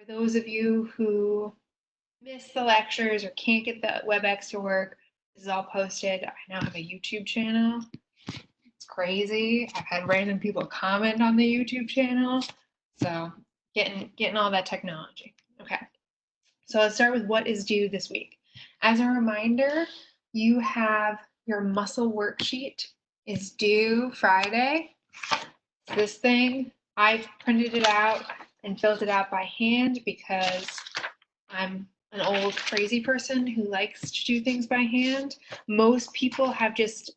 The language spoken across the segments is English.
For those of you who miss the lectures or can't get the WebEx to work, this is all posted. I now have a YouTube channel. It's crazy. I've had random people comment on the YouTube channel. So getting all that technology. Okay. So let's start with what is due this week. As a reminder, you have your muscle worksheet is due Friday. This thing, I've printed it out and filled it out by hand because I'm an old crazy person who likes to do things by hand. Most people have just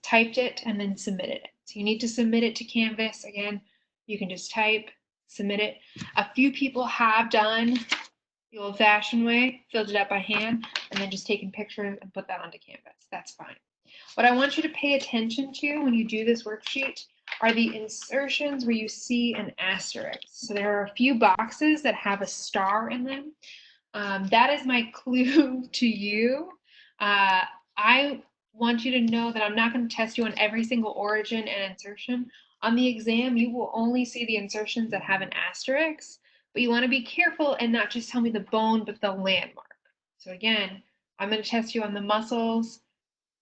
typed it and then submitted it. So you need to submit it to Canvas. Again, you can just type, submit it. A few people have done the old-fashioned way, filled it out by hand, and then just taken pictures and put that onto Canvas. That's fine. What I want you to pay attention to when you do this worksheet are the insertions where you see an asterisk. So there are a few boxes that have a star in them. That is my clue to you. I want you to know that I'm not going to test you on every single origin and insertion. On the exam, you will only see the insertions that have an asterisk, but you want to be careful and not just tell me the bone, but the landmark. So again, I'm going to test you on the muscles,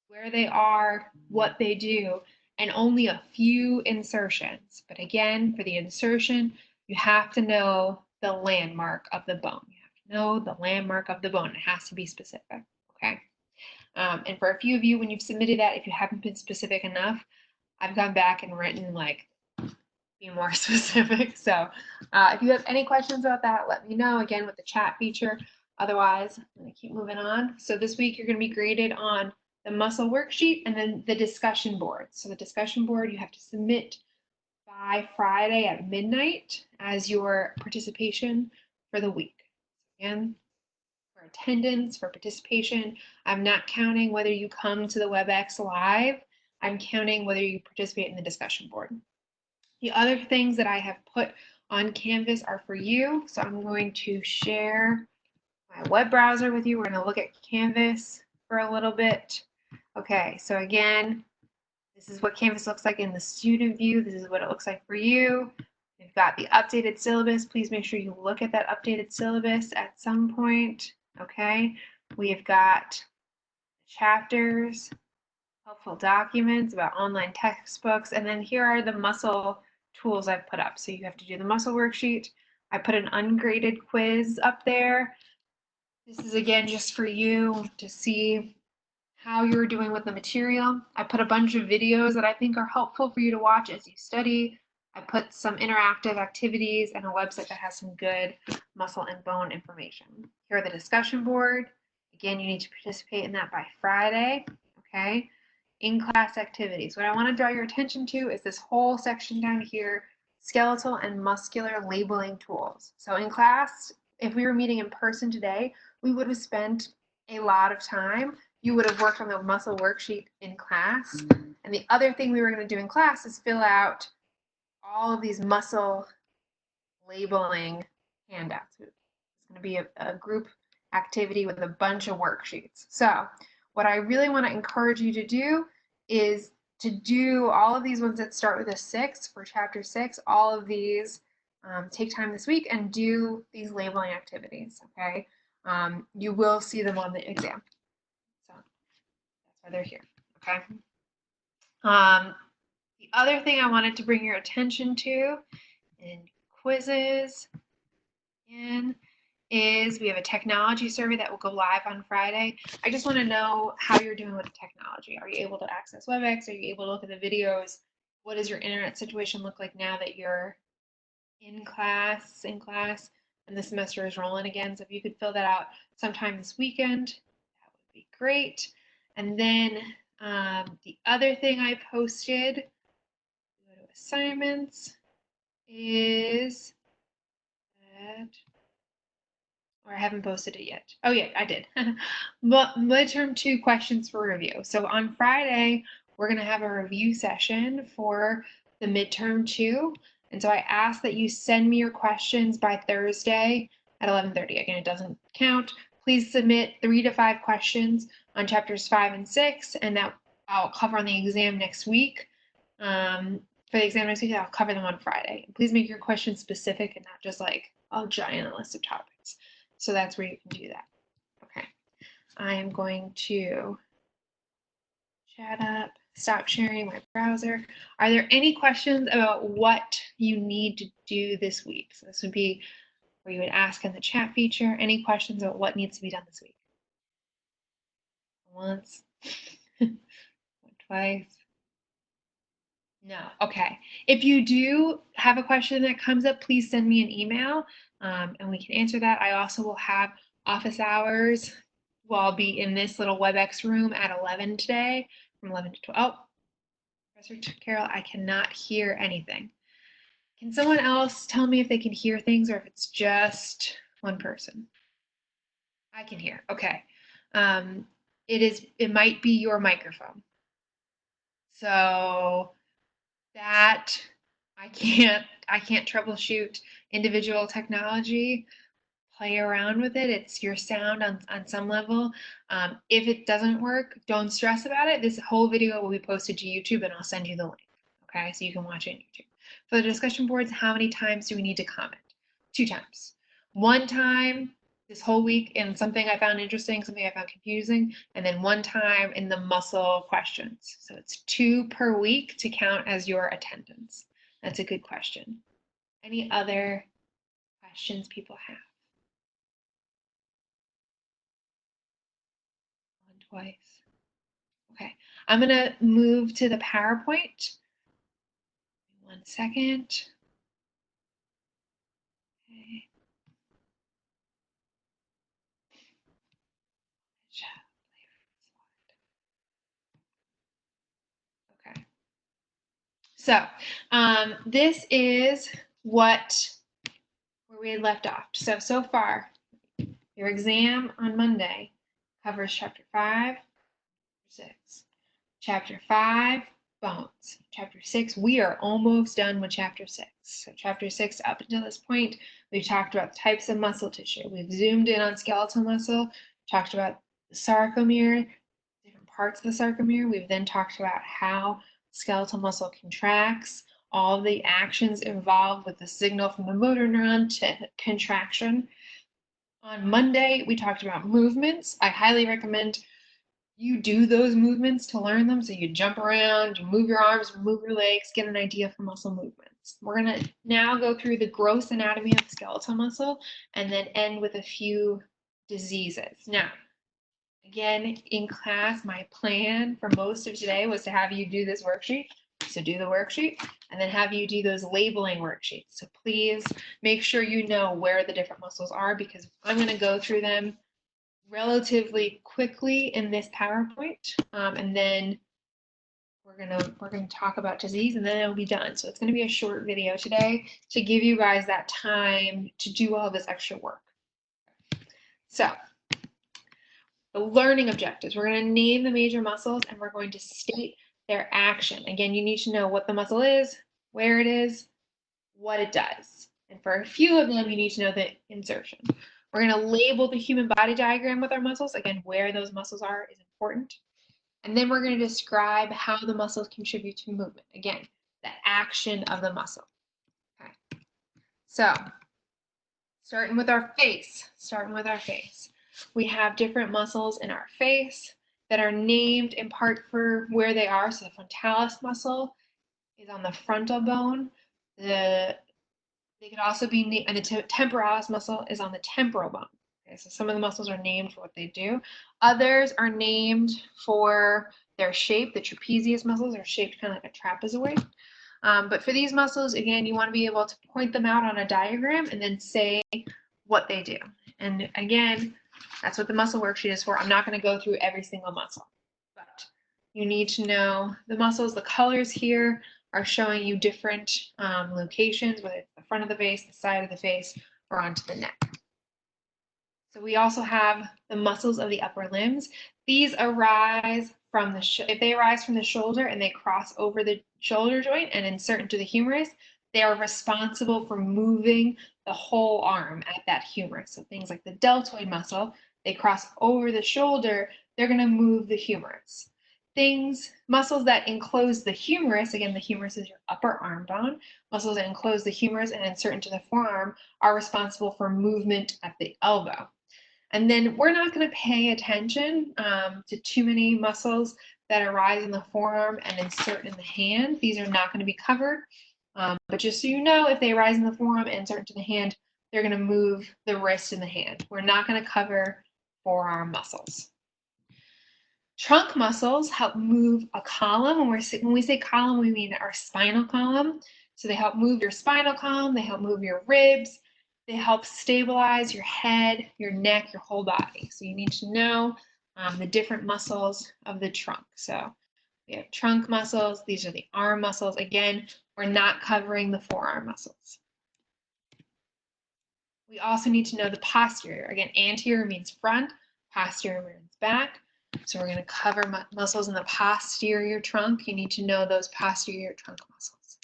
where they are, what they do, and only a few insertions. But again, for the insertion, you have to know the landmark of the bone. You have to know the landmark of the bone. It has to be specific, okay? And for a few of you, when you've submitted that, if you haven't been specific enough, I've gone back and written like, be more specific. So if you have any questions about that, let me know, again, with the chat feature. Otherwise, I'm going to keep moving on. So this week, you're going to be graded on the muscle worksheet and then the discussion board. So the discussion board, you have to submit by Friday at midnight as your participation for the week. Again, for attendance, for participation, I'm not counting whether you come to the WebEx live. I'm counting whether you participate in the discussion board. The other things that I have put on Canvas are for you. So I'm going to share my web browser with you. We're going to look at Canvas for a little bit. Okay, so again, this is what Canvas looks like in the student view. This is what it looks like for you. We've got the updated syllabus. Please make sure you look at that updated syllabus at some point. Okay, we've got chapters, helpful documents about online textbooks, and then here are the muscle tools I've put up. So you have to do the muscle worksheet. I put an ungraded quiz up there. This is again just for you to see how you're doing with the material. I put a bunch of videos that I think are helpful for you to watch as you study. I put some interactive activities and a website that has some good muscle and bone information. Here are the discussion board. Again, you need to participate in that by Friday, okay? In-class activities. What I want to draw your attention to is this whole section down here, skeletal and muscular labeling tools. So in class, if we were meeting in person today, we would have spent a lot of time. You would have worked on the muscle worksheet in class. And the other thing we were going to do in class is fill out all of these muscle labeling handouts. It's going to be a group activity with a bunch of worksheets. So what I really want to encourage you to do is to do all of these ones that start with a 6 for chapter 6, all of these, take time this week and do these labeling activities, okay? You will see them on the exam. So that's why they're here, okay? The other thing I wanted to bring your attention to in quizzes is we have a technology survey that will go live on Friday. I just want to know how you're doing with technology. Are you able to access WebEx? Are you able to look at the videos? What does your internet situation look like now that you're in class, and the semester is rolling again? So if you could fill that out sometime this weekend, that would be great. And then the other thing I posted, go to assignments, is that, or I haven't posted it yet. Oh yeah, I did. But midterm 2 questions for review. So on Friday, we're going to have a review session for the midterm 2. And so I ask that you send me your questions by Thursday at 11:30. Again, it doesn't count. Please submit 3 to 5 questions on chapters 5 and 6, and that I'll cover on the exam next week. For for the exam next week, I'll cover them on Friday. Please make your questions specific and not just like a giant list of topics. So that's where you can do that. Okay. I am going to chat up, stop sharing my browser. Are there any questions about what you need to do this week? So this would be where you would ask in the chat feature. Any questions about what needs to be done this week? Once, twice. No. Okay. If you do have a question that comes up, please send me an email and we can answer that. I also will have office hours. Well, I'll be in this little WebEx room at 11 today, from 11 to 12. Oh, Professor Carol, I cannot hear anything. Can someone else tell me if they can hear things or if it's just one person? I can hear. Okay. It might be your microphone. So that I can't troubleshoot individual technology. Play around with it. It's your sound on some level. If it doesn't work, don't stress about it. This whole video will be posted to YouTube and I'll send you the link. Okay, so you can watch it on YouTube. For the discussion boards, how many times do we need to comment? 2 times. 1 time this whole week in something I found interesting, something I found confusing, and then 1 time in the muscle questions. So it's 2 per week to count as your attendance. That's a good question. Any other questions people have? Twice. Okay, I'm gonna move to the PowerPoint. 1 second. Okay. Okay. So this is where we had left off. So far, your exam on Monday covers chapter 5, 6. Chapter 5, bones. Chapter 6, we are almost done with chapter 6. So chapter 6, up until this point, we've talked about the types of muscle tissue. We've zoomed in on skeletal muscle, talked about the sarcomere, different parts of the sarcomere. We've then talked about how skeletal muscle contracts, all of the actions involved with the signal from the motor neuron to contraction. On Monday, we talked about movements. I highly recommend you do those movements to learn them. So you jump around, you move your arms, move your legs, get an idea for muscle movements. We're going to now go through the gross anatomy of skeletal muscle and then end with a few diseases. Now, again, in class, my plan for most of today was to have you do this worksheet. So do the worksheet and then have you do those labeling worksheets. So please make sure you know where the different muscles are because I'm going to go through them relatively quickly in this PowerPoint, and then we're gonna talk about disease, and then it'll be done. So it's gonna be a short video today to give you guys that time to do all this extra work. So the learning objectives, we're gonna name the major muscles, and we're going to state their action. Again, you need to know what the muscle is, where it is, what it does. And for a few of them, you need to know the insertion. We're going to label the human body diagram with our muscles. Again, where those muscles are is important. And then we're going to describe how the muscles contribute to movement. Again, the action of the muscle. Okay. So, starting with our face. We have different muscles in our face that are named in part for where they are. So the frontalis muscle is on the frontal bone. They could also be named, and the temporalis muscle is on the temporal bone. Okay, so some of the muscles are named for what they do. Others are named for their shape. The trapezius muscles are shaped kind of like a trapezoid. But for these muscles, again, you want to be able to point them out on a diagram and then say what they do. And again, that's what the muscle worksheet is for. I'm not going to go through every single muscle, but you need to know the muscles. The colors here are showing you different locations, whether it's the front of the face, the side of the face, or onto the neck. So we also have the muscles of the upper limbs. These arise from if they arise from the shoulder and they cross over the shoulder joint and insert into the humerus, they are responsible for moving the whole arm at that humerus. So things like the deltoid muscle, they cross over the shoulder, they're going to move the humerus. Muscles that enclose the humerus, again, the humerus is your upper arm bone, muscles that enclose the humerus and insert into the forearm are responsible for movement at the elbow. And then we're not going to pay attention to too many muscles that arise in the forearm and insert in the hand. These are not going to be covered. But just so you know, if they arise in the forearm and insert into the hand, they're going to move the wrist and the hand. We're not going to cover forearm muscles. Trunk muscles help move a column. When we say column, we mean our spinal column. So they help move your spinal column, they help move your ribs, they help stabilize your head, your neck, your whole body. So you need to know the different muscles of the trunk. So we have trunk muscles, these are the arm muscles. Again, we're not covering the forearm muscles. We also need to know the posterior. Again, anterior means front, posterior means back. So we're going to cover muscles in the posterior trunk. You need to know those posterior trunk muscles.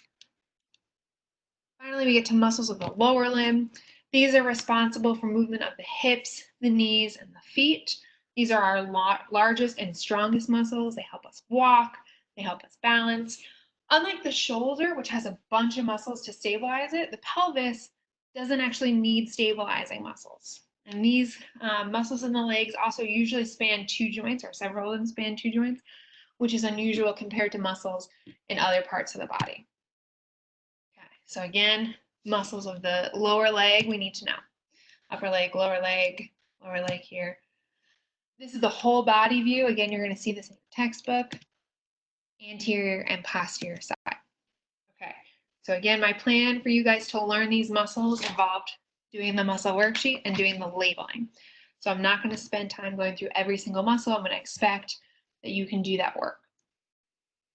Finally, we get to muscles of the lower limb. These are responsible for movement of the hips, the knees, and the feet. These are our largest and strongest muscles. They help us walk, they help us balance. Unlike the shoulder, which has a bunch of muscles to stabilize it, the pelvis doesn't actually need stabilizing muscles. And these muscles in the legs also usually span 2 joints, or several of them span 2 joints, which is unusual compared to muscles in other parts of the body. Okay, so again, muscles of the lower leg, we need to know. Upper leg, lower leg here. This is the whole body view. Again, you're going to see this in your textbook. Anterior and posterior side. Okay, so again, my plan for you guys to learn these muscles involved doing the muscle worksheet and doing the labeling. So I'm not going to spend time going through every single muscle. I'm going to expect that you can do that work.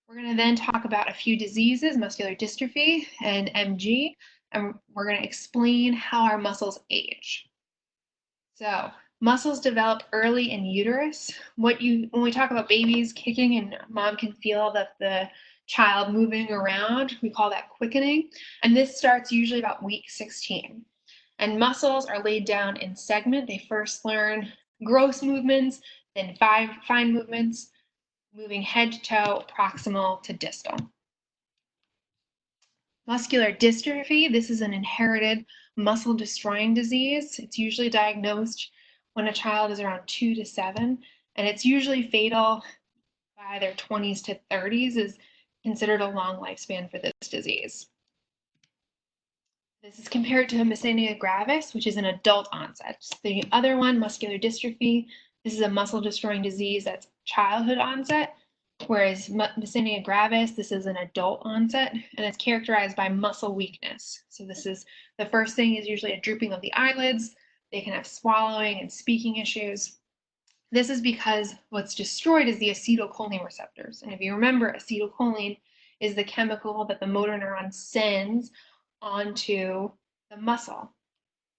We're going to then talk about a few diseases, muscular dystrophy and MG, and we're going to explain how our muscles age. So muscles develop early in uterus. When we talk about babies kicking and mom can feel the child moving around, we call that quickening. And this starts usually about week 16. And muscles are laid down in segment. They first learn gross movements, then fine movements, moving head to toe, proximal to distal. Muscular dystrophy, this is an inherited muscle destroying disease. It's usually diagnosed when a child is around 2 to 7, and it's usually fatal by their 20s to 30s, is considered a long lifespan for this disease. This is compared to myasthenia gravis, which is an adult onset. The other one, muscular dystrophy, this is a muscle destroying disease that's childhood onset, whereas myasthenia gravis, this is an adult onset, and it's characterized by muscle weakness. So this is, the first thing is usually a drooping of the eyelids. They can have swallowing and speaking issues. This is because what's destroyed is the acetylcholine receptors. And if you remember, acetylcholine is the chemical that the motor neuron sends onto the muscle.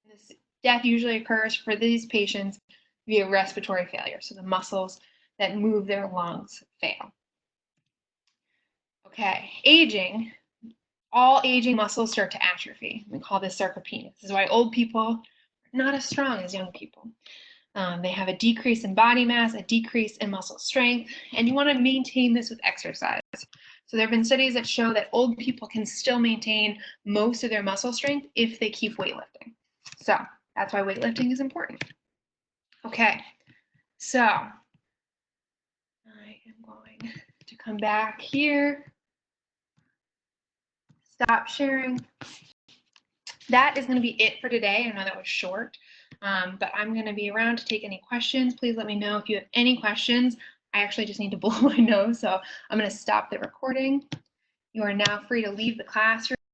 This death usually occurs for these patients via respiratory failure. So the muscles that move their lungs fail. Okay, aging. All aging muscles start to atrophy. We call this sarcopenia. This is why old people are not as strong as young people. They have a decrease in body mass, a decrease in muscle strength, and you want to maintain this with exercise. So there have been studies that show that old people can still maintain most of their muscle strength if they keep weightlifting. So that's why weightlifting is important. Okay, so I am going to come back here. Stop sharing. That is going to be it for today. I know that was short, but I'm going to be around to take any questions. Please let me know if you have any questions. I actually just need to blow my nose, so I'm going to stop the recording. You are now free to leave the classroom.